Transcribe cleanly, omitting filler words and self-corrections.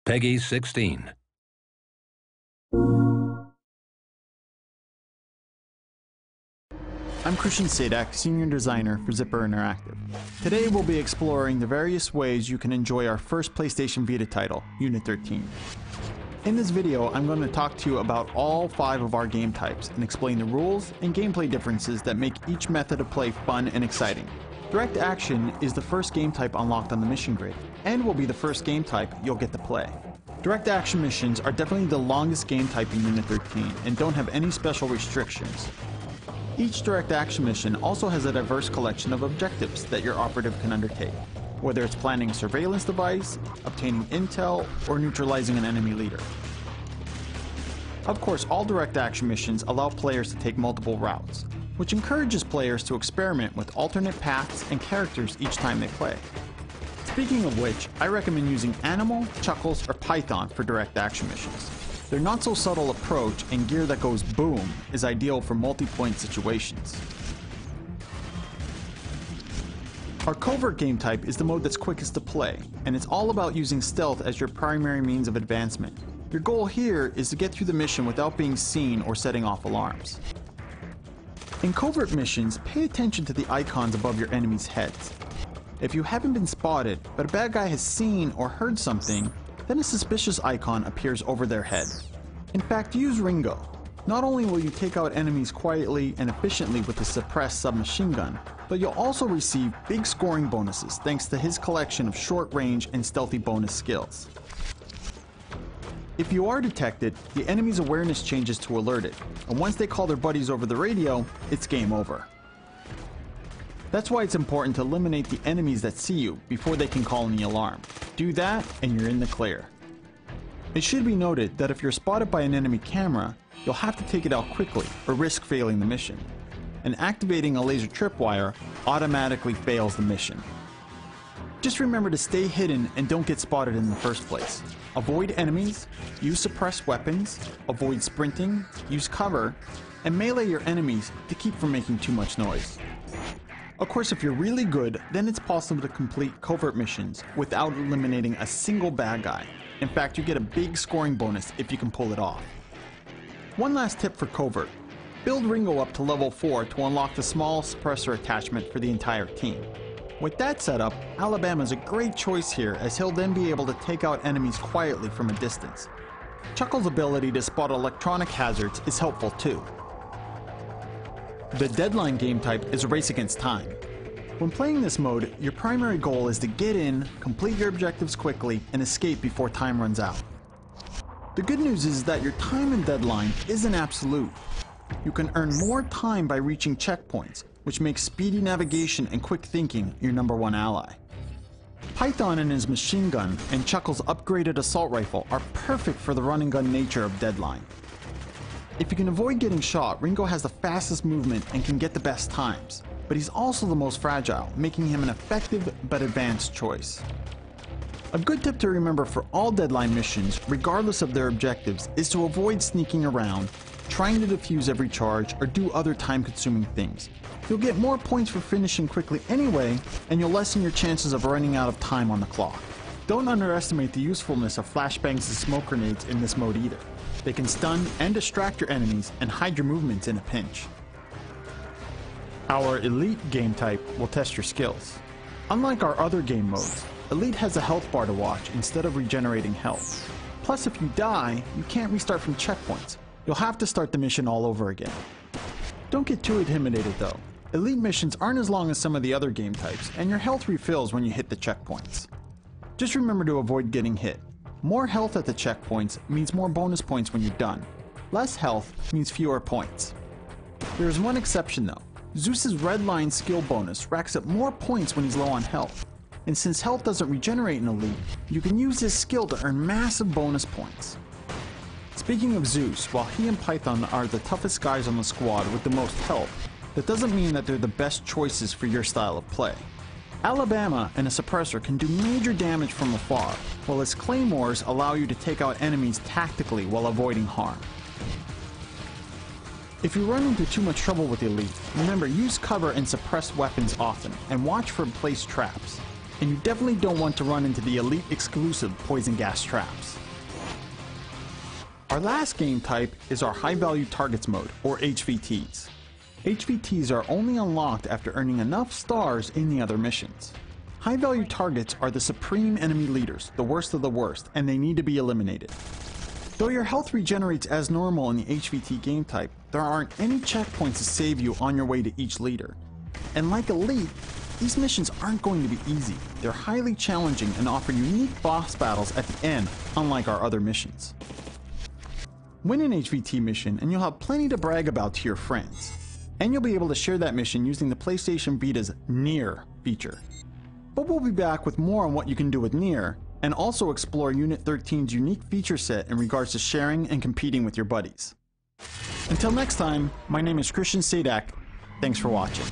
Peggy 16. I'm Christian Sadak, Senior Designer for Zipper Interactive. Today we'll be exploring the various ways you can enjoy our first PlayStation Vita title, Unit 13. In this video, I'm going to talk to you about all 5 of our game types and explain the rules and gameplay differences that make each method of play fun and exciting. Direct Action is the first game type unlocked on the mission grid, and will be the first game type you'll get to play. Direct Action missions are definitely the longest game type in Unit 13 and don't have any special restrictions. Each Direct Action mission also has a diverse collection of objectives that your operative can undertake, whether it's planning a surveillance device, obtaining intel, or neutralizing an enemy leader. Of course, all Direct Action missions allow players to take multiple routes, which encourages players to experiment with alternate paths and characters each time they play. Speaking of which, I recommend using Animal, Chuckles, or Python for Direct Action missions. Their not-so-subtle approach and gear that goes boom is ideal for multi-point situations. Our Covert game type is the mode that's quickest to play, and it's all about using stealth as your primary means of advancement. Your goal here is to get through the mission without being seen or setting off alarms. In Covert missions, pay attention to the icons above your enemies' heads. If you haven't been spotted, but a bad guy has seen or heard something, then a suspicious icon appears over their head. In fact, use Ringo. Not only will you take out enemies quietly and efficiently with the suppressed submachine gun, but you'll also receive big scoring bonuses thanks to his collection of short range and stealthy bonus skills. If you are detected, the enemy's awareness changes to alerted, and once they call their buddies over the radio, it's game over. That's why it's important to eliminate the enemies that see you before they can call any alarm. Do that and you're in the clear. It should be noted that if you're spotted by an enemy camera, you'll have to take it out quickly or risk failing the mission. And activating a laser tripwire automatically fails the mission. Just remember to stay hidden and don't get spotted in the first place. Avoid enemies, use suppressed weapons, avoid sprinting, use cover, and melee your enemies to keep from making too much noise. Of course, if you're really good, then it's possible to complete Covert missions without eliminating a single bad guy. In fact, you get a big scoring bonus if you can pull it off. One last tip for Covert. Build Ringo up to level 4 to unlock the small suppressor attachment for the entire team. With that setup, Alabama's a great choice here, as he'll then be able to take out enemies quietly from a distance. Chuckle's ability to spot electronic hazards is helpful too. The Deadline game type is a race against time. When playing this mode, your primary goal is to get in, complete your objectives quickly, and escape before time runs out. The good news is that your time in Deadline isn't absolute. You can earn more time by reaching checkpoints, which makes speedy navigation and quick thinking your #1 ally. Python and his machine gun and Chuckle's upgraded assault rifle are perfect for the run and gun nature of Deadline. If you can avoid getting shot, Ringo has the fastest movement and can get the best times, but he's also the most fragile, making him an effective but advanced choice. A good tip to remember for all Deadline missions, regardless of their objectives, is to avoid sneaking around, trying to defuse every charge, or do other time-consuming things. You'll get more points for finishing quickly anyway, and you'll lessen your chances of running out of time on the clock. Don't underestimate the usefulness of flashbangs and smoke grenades in this mode either. They can stun and distract your enemies and hide your movements in a pinch. Our Elite game type will test your skills. Unlike our other game modes, Elite has a health bar to watch instead of regenerating health. Plus, if you die, you can't restart from checkpoints. You'll have to start the mission all over again. Don't get too intimidated though. Elite missions aren't as long as some of the other game types, and your health refills when you hit the checkpoints. Just remember to avoid getting hit. More health at the checkpoints means more bonus points when you're done. Less health means fewer points. There is one exception though. Zeus's red line skill bonus racks up more points when he's low on health. And since health doesn't regenerate in Elite, you can use his skill to earn massive bonus points. Speaking of Zeus, while he and Python are the toughest guys on the squad with the most health, that doesn't mean that they're the best choices for your style of play. Alabama and a suppressor can do major damage from afar, while his claymores allow you to take out enemies tactically while avoiding harm. If you run into too much trouble with Elite, remember use cover and suppress weapons often, and watch for placed traps. and you definitely don't want to run into the elite exclusive poison gas traps. Our last game type is our high value targets mode, or HVTs. HVTs are only unlocked after earning enough stars in the other missions. High value targets are the supreme enemy leaders, the worst of the worst, and they need to be eliminated. Though your health regenerates as normal in the HVT game type, there aren't any checkpoints to save you on your way to each leader. And like Elite, these missions aren't going to be easy. They're highly challenging and offer unique boss battles at the end, unlike our other missions. Win an HVT mission and you'll have plenty to brag about to your friends. And you'll be able to share that mission using the PlayStation Vita's Near feature. But we'll be back with more on what you can do with Near, and also explore Unit 13's unique feature set in regards to sharing and competing with your buddies. Until next time, my name is Christian Sadak. Thanks for watching.